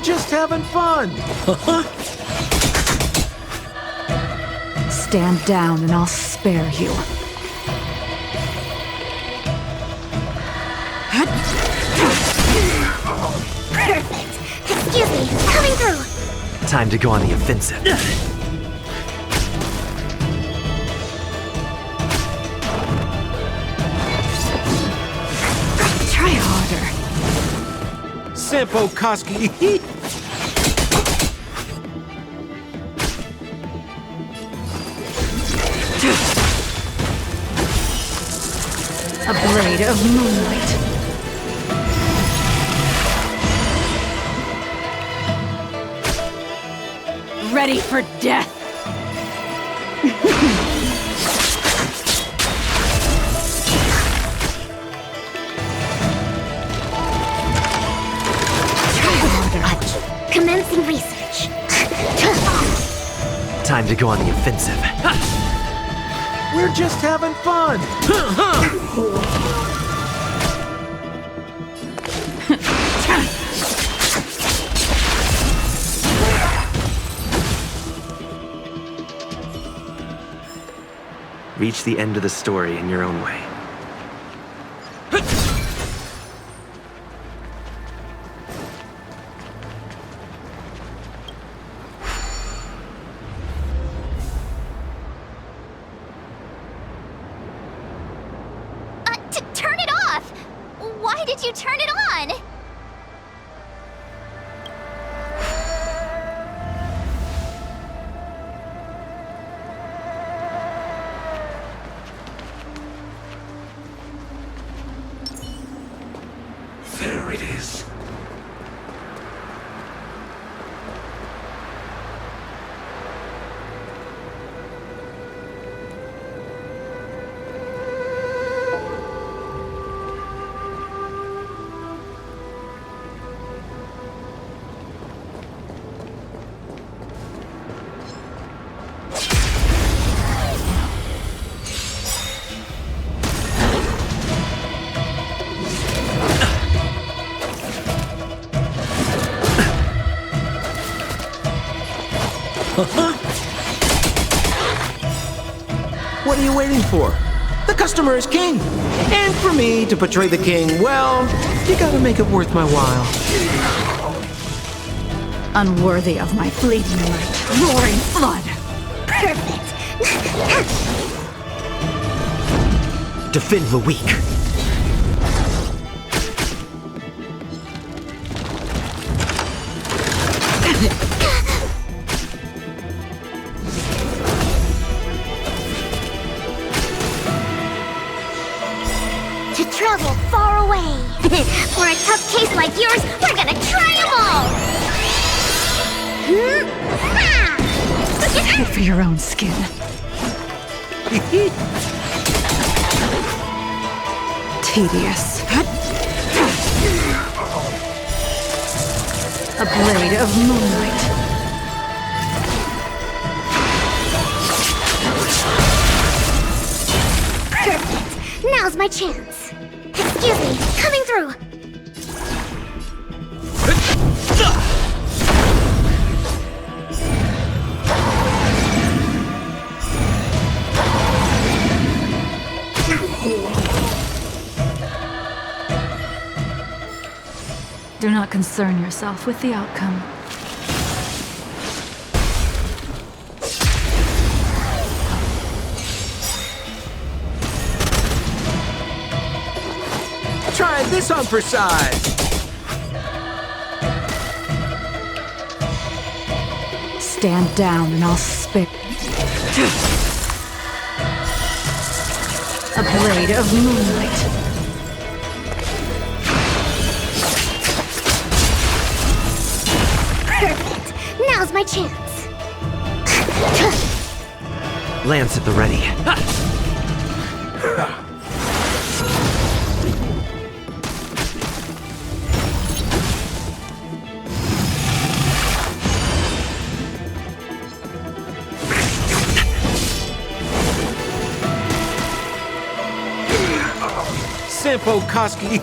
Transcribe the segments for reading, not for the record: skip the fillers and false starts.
just having fun. Stand down and I'll spare you. Perfect. Excuse me, coming through. Time to go on the offensive. Try harder. Sampo Koski. A blade of moonlight. Ready for death. Commencing research. Time to go on the offensive. We're just having fun. Reach the end of the story in your own way. Turn it off! Why did you turn it on? There it is. What are you waiting for? The customer is king. And for me to portray the king, well, you gotta make it worth my while. Unworthy of my fleeting light, roaring flood. Perfect. Defend the weak. To travel far away. For a tough case like yours, we're gonna try them all! Fight for your own skin. Tedious. A blade of moonlight. Perfect. Now's my chance. Excuse me, coming through. Do not concern yourself with the outcome. Try this on for size. Stand down and I'll spit. A blade of moonlight. Perfect. Now's my chance. Lance at the ready. Sampo Koski.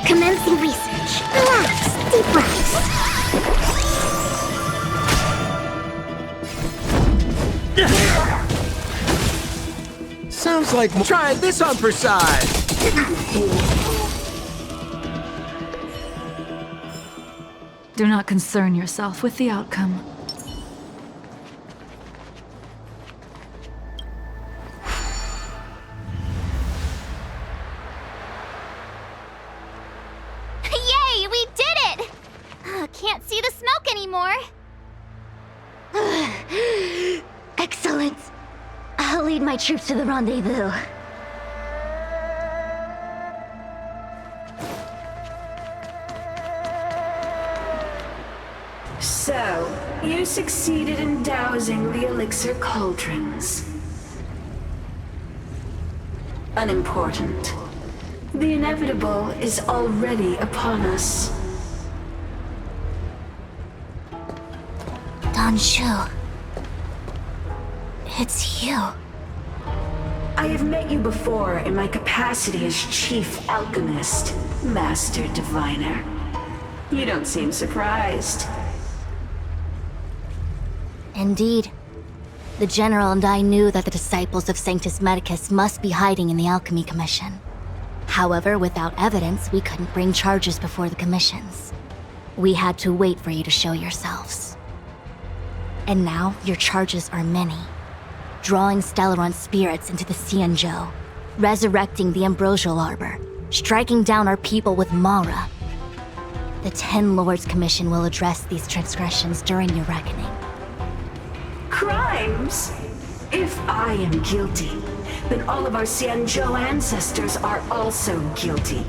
Commencing research. Relax. Deep breaths. Sounds like try this on for size. Do not concern yourself with the outcome. Yay, we did it! Can't see the smoke anymore. Excellent. I'll lead my troops to the rendezvous. So, you succeeded in dousing the elixir cauldrons. Unimportant. The inevitable is already upon us. Danshu. It's you. I have met you before in my capacity as Chief Alchemist, Master Diviner. You don't seem surprised. Indeed. The General and I knew that the disciples of Sanctus Medicus must be hiding in the Alchemy Commission. However, without evidence, we couldn't bring charges before the commissions. We had to wait for you to show yourselves. And now, your charges are many. Drawing Stellaron spirits into the Xianzhou, resurrecting the Ambrosial Arbor, striking down our people with Mara. The Ten Lords Commission will address these transgressions during your reckoning. Crimes? If I am guilty, then all of our Xianzhou ancestors are also guilty.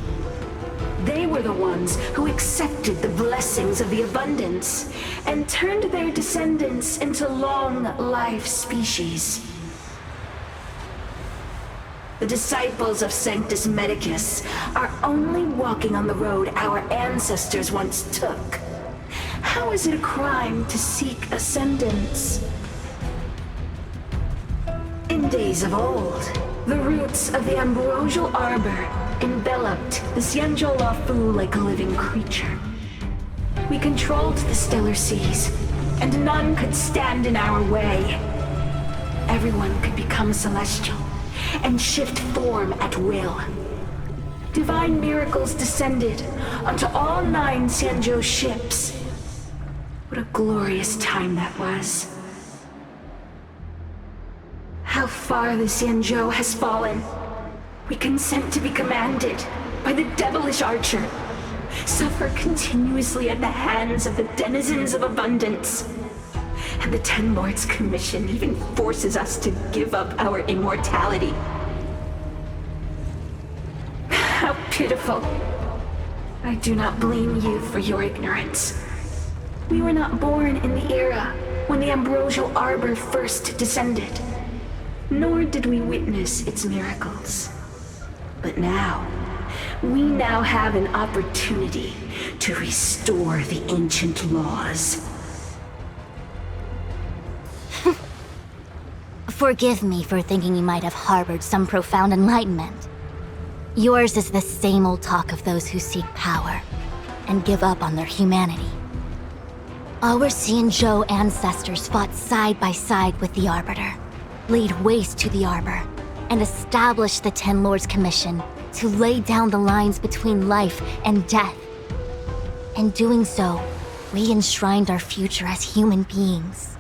They were the ones who accepted the blessings of the abundance and turned their descendants into long-life species. The disciples of Sanctus Medicus are only walking on the road our ancestors once took. How is it a crime to seek ascendance? In days of old, the roots of the Ambrosial Arbor enveloped the Xianzhou Lafu like a living creature. We controlled the stellar seas, and none could stand in our way. Everyone could become celestial and shift form at will. Divine miracles descended onto all 9 Xianzhou ships. What a glorious time that was. How far the Xianzhou has fallen. We consent to be commanded by the devilish archer. Suffer continuously at the hands of the denizens of abundance. And the Ten Lords Commission even forces us to give up our immortality. How pitiful. I do not blame you for your ignorance. We were not born in the era when the Ambrosial Arbor first descended. Nor did we witness its miracles. But we now have an opportunity to restore the ancient laws. Forgive me for thinking you might have harbored some profound enlightenment. Yours is the same old talk of those who seek power and give up on their humanity. Our Xianzhou ancestors fought side by side with the Arbiter, laid waste to the Arbor, and established the Ten Lords Commission to lay down the lines between life and death. In doing so, we enshrined our future as human beings.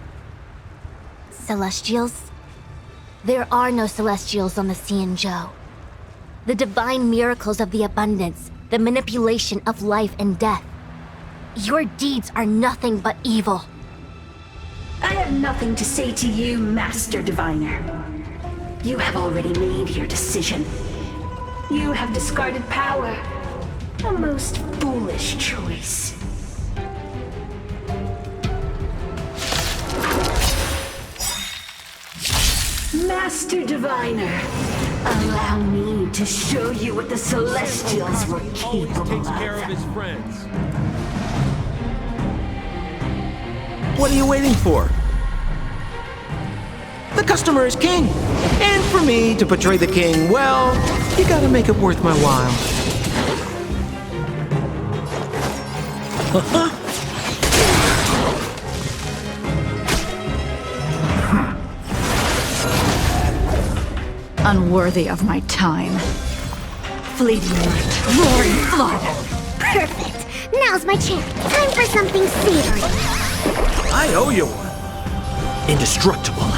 Celestials? There are no Celestials on the Xianzhou. The divine miracles of the abundance, the manipulation of life and death. Your deeds are nothing but evil. I have nothing to say to you, Master Diviner. You have already made your decision. You have discarded power. A most foolish choice. Master Diviner, allow me to show you what the Celestials were capable of. What are you waiting for? The customer is king. And for me to portray the king, well, you gotta make it worth my while. Unworthy of my time. Fleeting light, roaring flood. Perfect. Now's my chance. Time for something savory. I owe you one. Indestructible.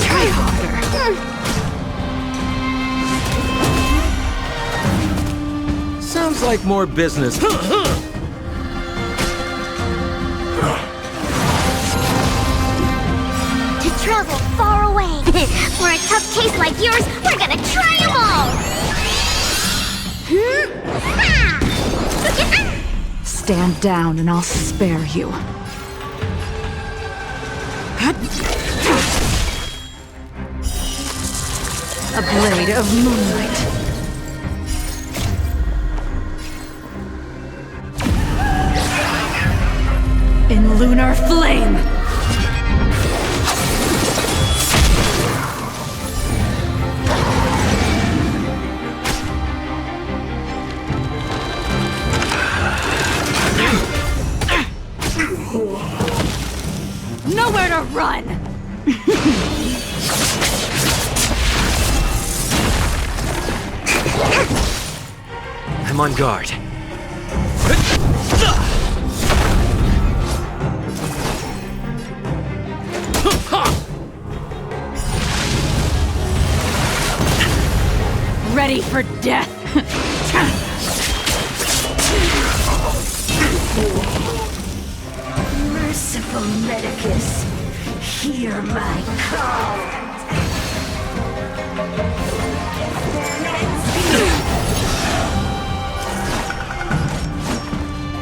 Try harder. Sounds like more business. To travel far away. For a tough case like yours, we're gonna try them all. Stand down and I'll spare you. A blade of moonlight. In lunar flame! Nowhere to run! I'm on guard. Ready for death! Merciful Medicus, hear my call.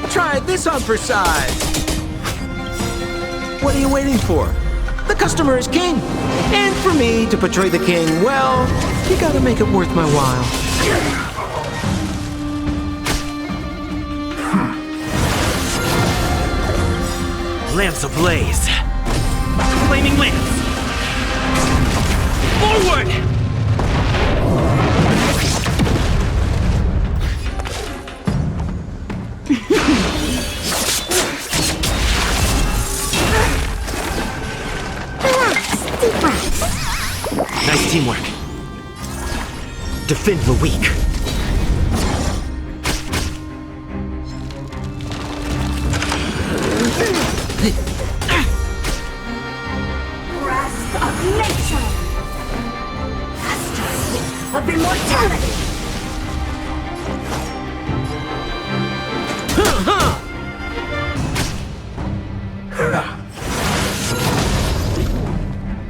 Try this on for size. What are you waiting for? The customer is king. And for me to portray the king, well, you gotta make it worth my while. Lamps ablaze. Flaming lamps. Forward! Nice teamwork. Defend the weak. Grasp of nature. Master of immortality.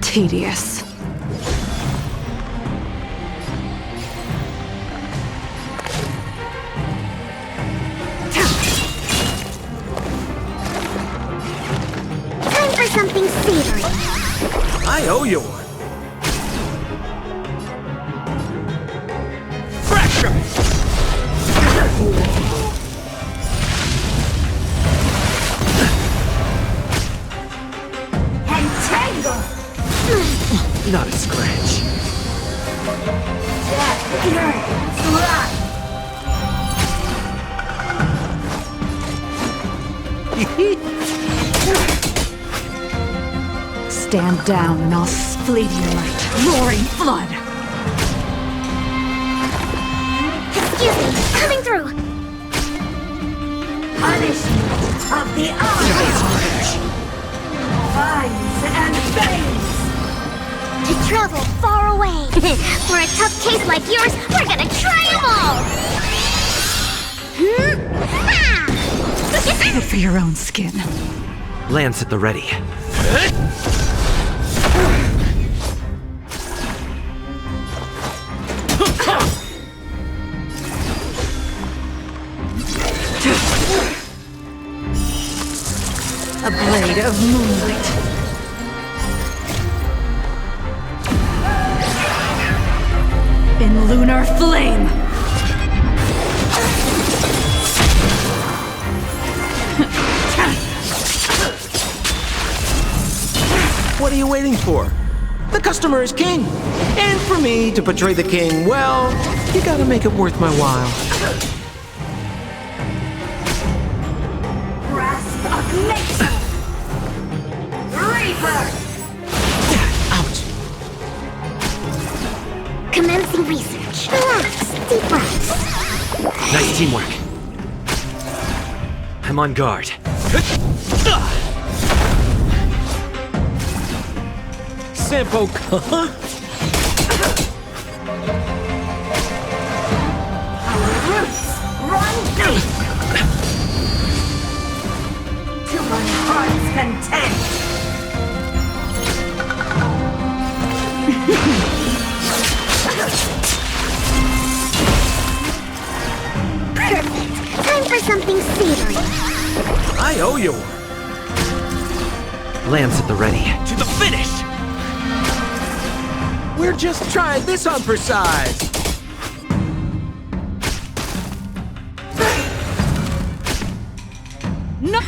Tedious. Time for something savory. I owe you one. Fracture! Entangle. Not a scratch. Death yearns run. Stand down and I'll fleeting light, roaring flood. Excuse me, coming through. Punishment of the hour. Vines and veins. To travel far away. For a tough case like yours, we're gonna try them all. Save it for your own skin. Lance at the ready. A blade of moonlight. In lunar flame. What are you waiting for? The customer is king. And for me to portray the king, well, you gotta make it worth my while. Grasp of nature! Reaper! Ouch. Commencing research. Relax. Deep breaths. Nice teamwork. I'm on guard. Sampo. Roots! Run deep! To my heart's content! Perfect. Time for something savory. I owe you. Lance at the ready. To the finish. We're just trying this on for size. No!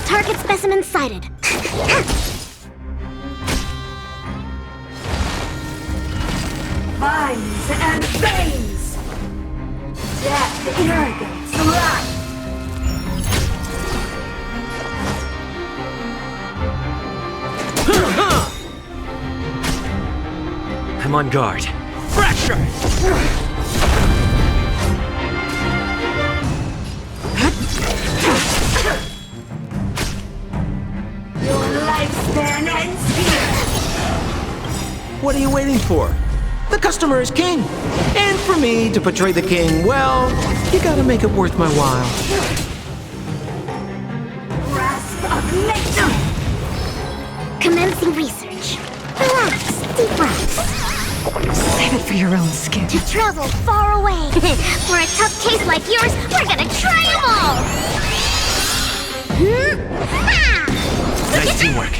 Target specimen sighted. Vines and veins! Death, arrogance, life! I'm on guard. Fracture. Your lifespan ends here! What are you waiting for? The customer is king. And for me to portray the king, well, you gotta make it worth my while. Grasp of nature! Commencing research. Relax. Deep breaths. Save it for your own skin. To travel far away. For a tough case like yours, we're gonna try them all. Nice teamwork.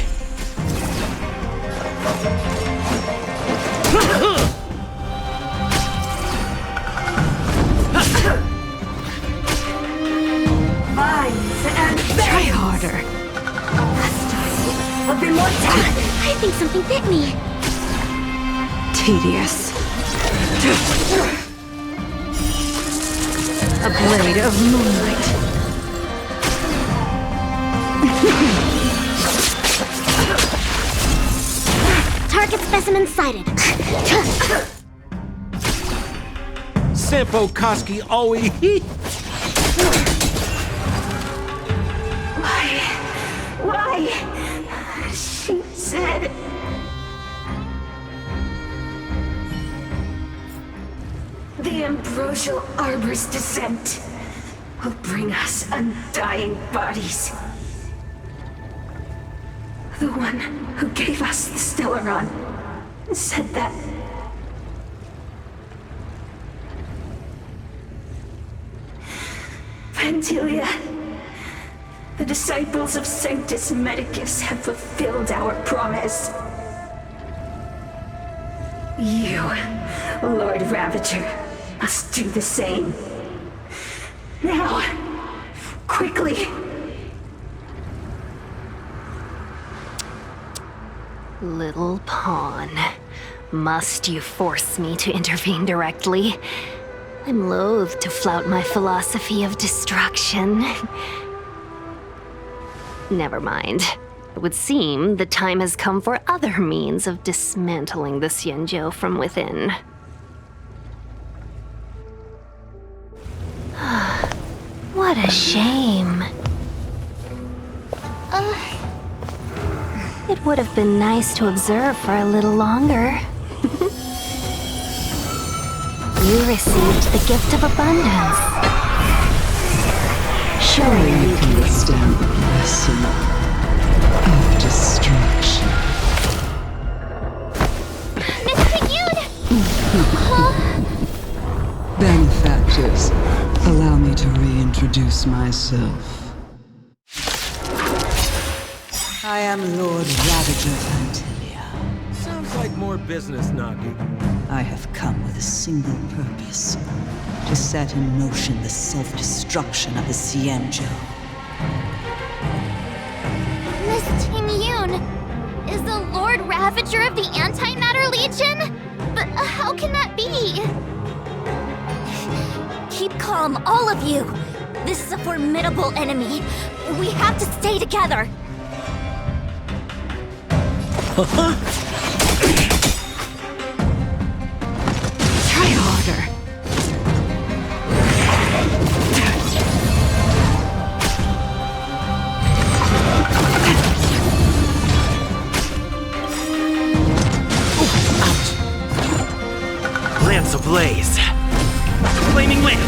Vines and Try veins! harder. Of immortality! I think something bit me. Tedious. A blade of moonlight. Target specimen sighted. Sampo Koski always. Why? She said... The ambrosial arbor's descent will bring us undying bodies. The one who gave us the Stellaron said that... Vantilia, the disciples of Sanctus Medicus have fulfilled our promise. You, Lord Ravager, must do the same. Now, quickly. Little pawn. Must you force me to intervene directly? I'm loath to flout my philosophy of destruction. Never mind. It would seem the time has come for other means of dismantling the Xianzhou from within. What a shame. It would have been nice to observe for a little longer. You received the gift of abundance. Surely you can withstand the blessing of destruction. Mr. Yud! Benefactors, allow me to reintroduce myself. I am Lord Ravager Vantilia. Sounds like more business, Nagi. I have come with a single purpose: to set in motion the self-destruction of the Xianzhou. Mr. Prefecture of the Antimatter Legion? But how can that be? Keep calm, all of you. This is a formidable enemy. We have to stay together. Try harder. Lance ablaze. Flaming lance.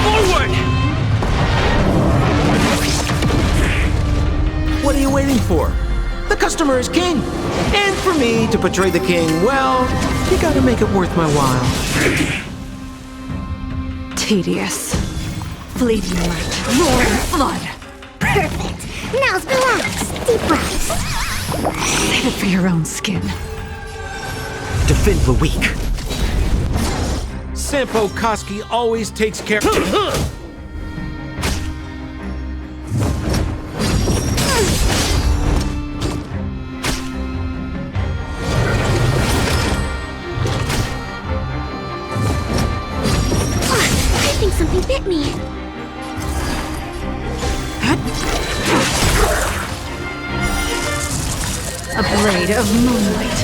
Forward! What are you waiting for? The customer is king. And for me to portray the king, well, you gotta make it worth my while. Tedious. Fleeting light. Roaring flood. Perfect. Now's relax. Deep breaths. Save it for your own skin. Defend the weak. Sampo Koski always takes care. I think something bit me. A blade of moonlight.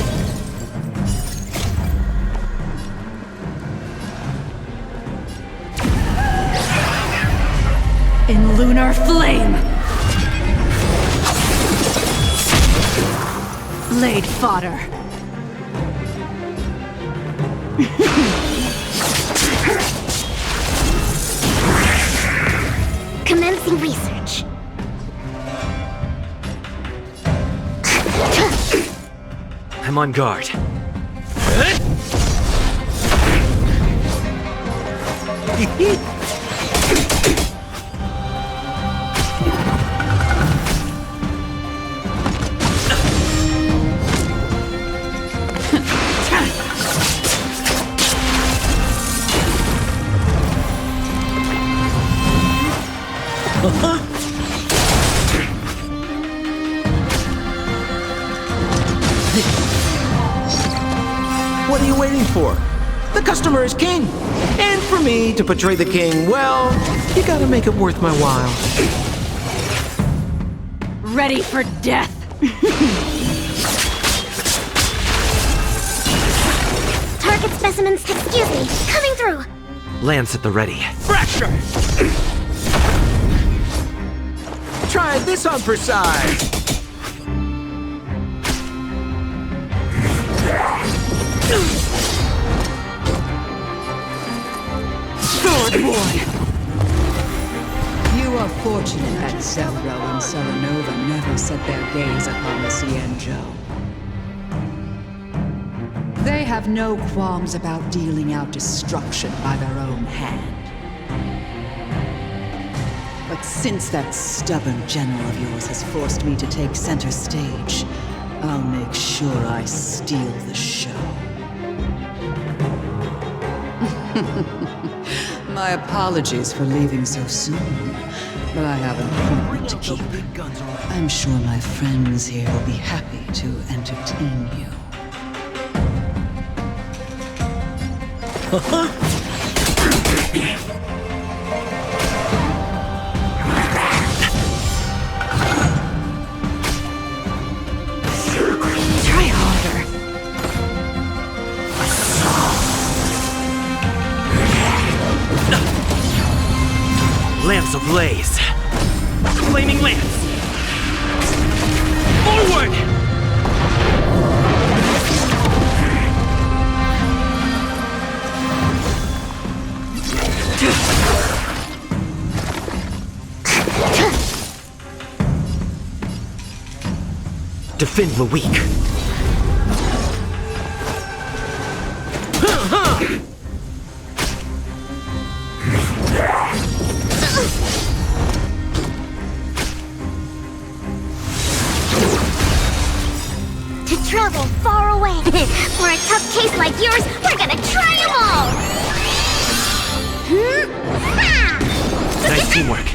In lunar flame. Blade fodder. Commencing research. I'm on guard. What are you waiting for? The customer is king. And for me to portray the king, well, you gotta make it worth my while. Ready for death. Target specimens, excuse me, coming through. Lance at the ready. Fracture! Try this on for size. Sword boy. You are fortunate that Zevro and Serenova never set their gaze upon the Xianzhou. They have no qualms about dealing out destruction by their own hand. But since that stubborn general of yours has forced me to take center stage, I'll make sure I steal the show. My apologies for leaving so soon, but I have an appointment to keep. I'm sure my friends here will be happy to entertain you. Try harder. Lance ablaze. Flaming lance. Forward! Defend the weak. To travel far away. For a tough case like yours, we're gonna try them all! Nice teamwork.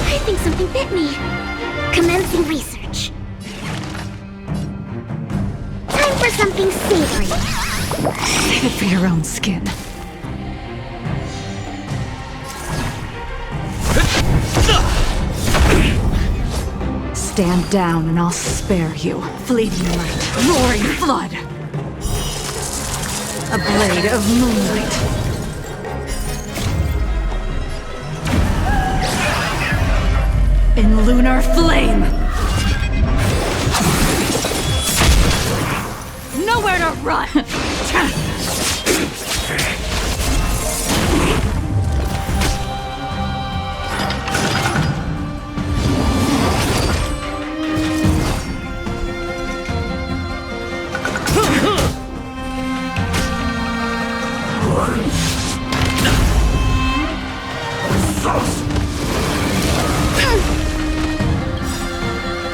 I think something bit me. Commence Commencing research. Time for something savory. Save it for your own skin. Stand down and I'll spare you. Fleeting light, roaring flood. A blade of moonlight. In lunar flame. Nowhere to run.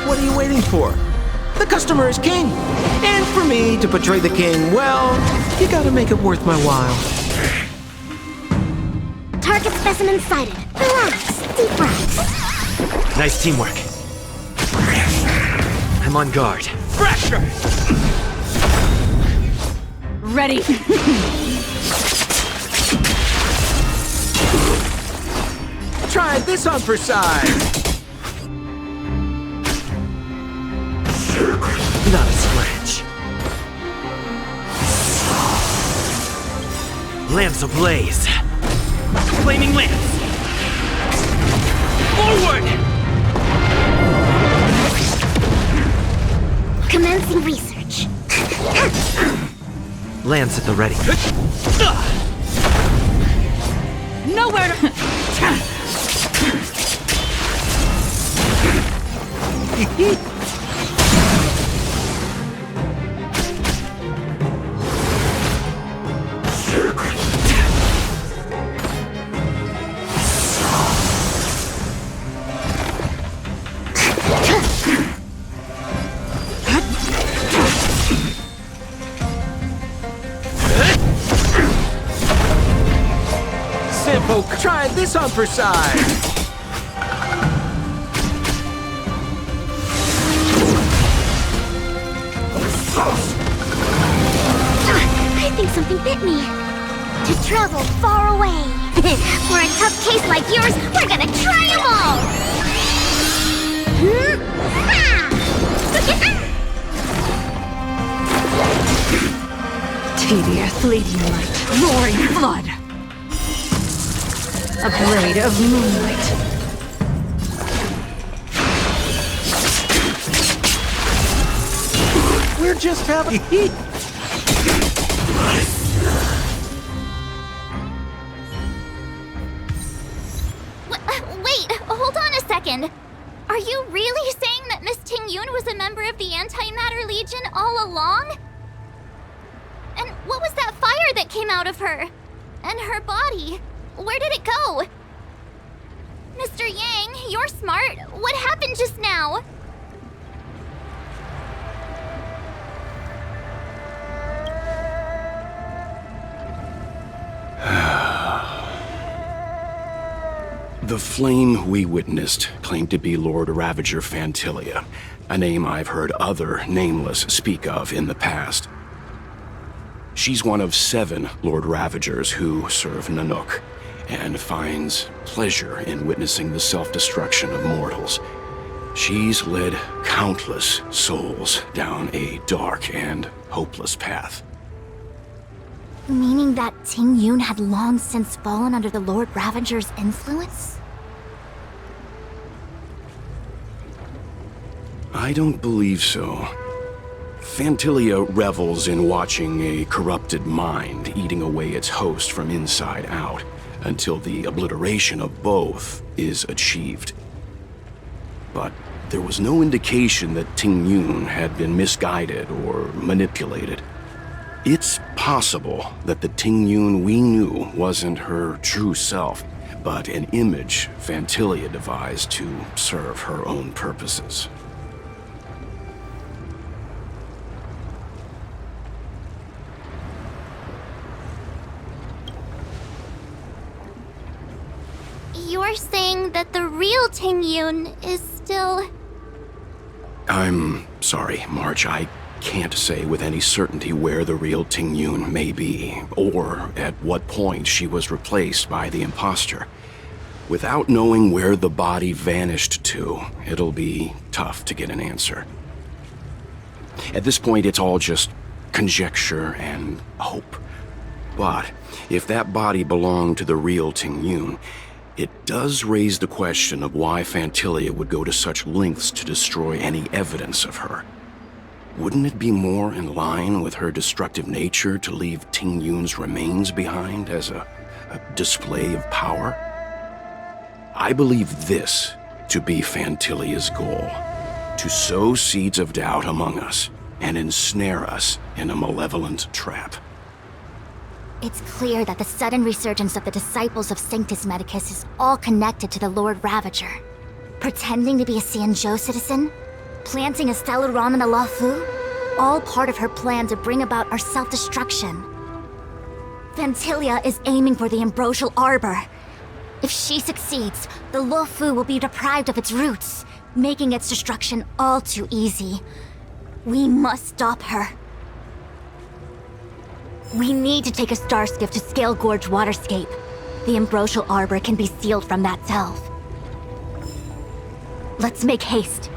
What are you waiting for? The customer is king. And for me to portray the king, well, you gotta make it worth my while. Target specimen sighted. Relax. Deep breaths. Nice teamwork. I'm on guard. Pressure! Ready. Try this on for size. Not a scratch. Lamps ablaze. Flaming lamps. Forward! Commencing research. Lance at the ready. Nowhere to... Simple. Try this on for size. I think something bit me. To travel far away. For a tough case like yours, we're gonna try them all! Tedious, fleeting light, roaring flood. A blade of moonlight. We're just having heat. Wait, hold on a second. Are you really saying that Miss Ting Yun was a member of the Antimatter Legion all along? And what was that fire that came out of her? And her body? Where did it go? Mr. Yang, you're smart. What happened just now? The flame we witnessed claimed to be Lord Ravager Fantilia, a name I've heard other nameless speak of in the past. She's one of 7 Lord Ravagers who serve Nanook, and finds pleasure in witnessing the self-destruction of mortals. She's led countless souls down a dark and hopeless path. Meaning that Ting Yun had long since fallen under the Lord Ravager's influence? I don't believe so. Fantilia revels in watching a corrupted mind eating away its host from inside out, until the obliteration of both is achieved. But there was no indication that Ting Yun had been misguided or manipulated. It's possible that the Ting Yun we knew wasn't her true self, but an image Fantilia devised to serve her own purposes. You're saying that the real Ting Yun is still I'm sorry, March. I can't say with any certainty where the real Ting Yun may be, or at what point she was replaced by the imposter. Without knowing where the body vanished to, it'll be tough to get an answer. At this point, it's all just conjecture and hope. But if that body belonged to the real Ting Yun, it does raise the question of why Phantilia would go to such lengths to destroy any evidence of her. Wouldn't it be more in line with her destructive nature to leave Ting Yun's remains behind as a display of power? I believe this to be Phantilia's goal: to sow seeds of doubt among us and ensnare us in a malevolent trap. It's clear that the sudden resurgence of the disciples of Sanctus Medicus is all connected to the Lord Ravager. Pretending to be a Xianzhou citizen? Planting a stellar Ram in the Luofu? All part of her plan to bring about our self-destruction. Phantilia is aiming for the Ambrosial Arbor. If she succeeds, the Luofu will be deprived of its roots, making its destruction all too easy. We must stop her. We need to take a star skiff to Scale Gorge Waterscape. The Ambrosial Arbor can be sealed from that self. Let's make haste.